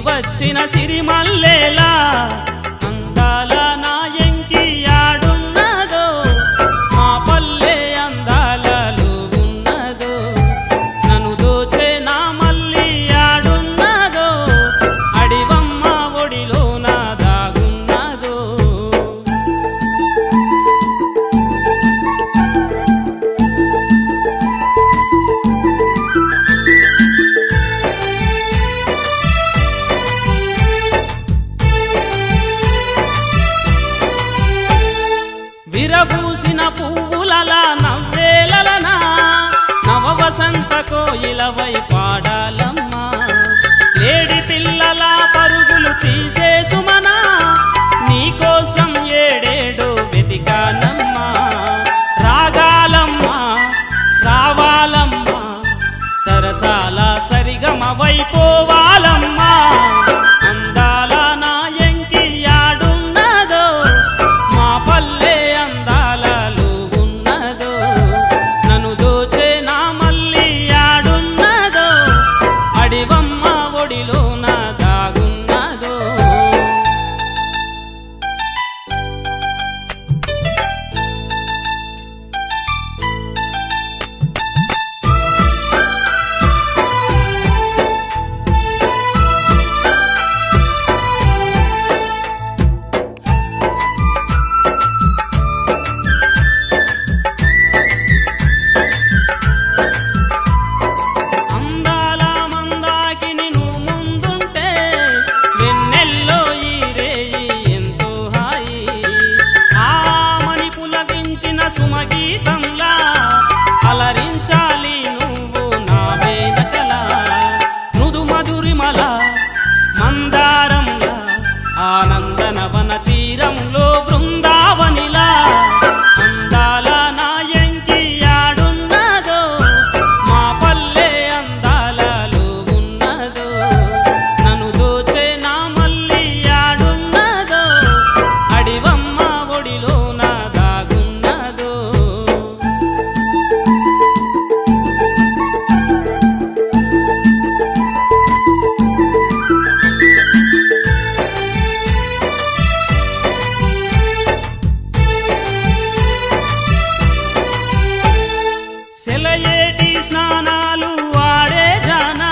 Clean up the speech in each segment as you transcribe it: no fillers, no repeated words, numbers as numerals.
వచ్చిన సిరిమల్లేలా అందాల నాయంకి ఆడున్నదో మా పల్లె అందాలలో ఉన్నదో నన్ను దోచే నా మల్లి ఆడున్నదో అడివమ్మ ఒడిలో నా దాగున్నదో విరబూసిన పువ్వులలా నవ్వేలనా నవ వసంత కోయిలవై పాడాలమ్మా ఏడి పిల్లల పరుగులు తీసే సుమనా నీకోసం ఏడేడో వెతికానమ్మా రాగాలమ్మా రావాలమ్మా సరసాల సరిగమవై పోవాలమ్మా అందాల నాయంకి ఆడున్నదో మా పల్లె అందాలలో ఉన్నదో నన్ను దోచే నా మల్లి ఆడున్నదో అడివమ్మ ఒడిలో నా దాగున్నదో అందాల మందాకిని నువ్వు ముందుంటే వెన్నెల్లో ఈ రేయి ఎంతో హాయి ఆమని పులకించిన సుమగీతంలా అలరించాలి నువ్వు నా వేనకలా మృదు మధురిమల మందారంలా ఆనందనవన తీరంలో బృందావనిలా అందాల నాయంకి ఆడున్నదో మా పల్లె అందాలలో ఉన్నదో నన్ను దోచే నా మల్లి ఆడున్నదో అడివమ్మ ఒడిలో నా దాగున్నదో సెలయేటి స్నానాలు ఆడే జానా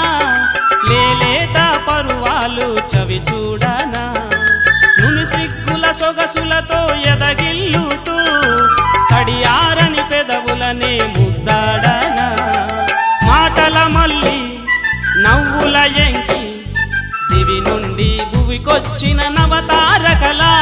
లేలేత పరువాలు చవి చూడనా నుని సిగ్గుల సొగసులతో ఎదగిల్లుతూ తడియారని పెదవులనే ముద్దాడనా మాటల మల్లి నవ్వుల ఎంకి దివి నుండి భువికొచ్చిన నవతారకలా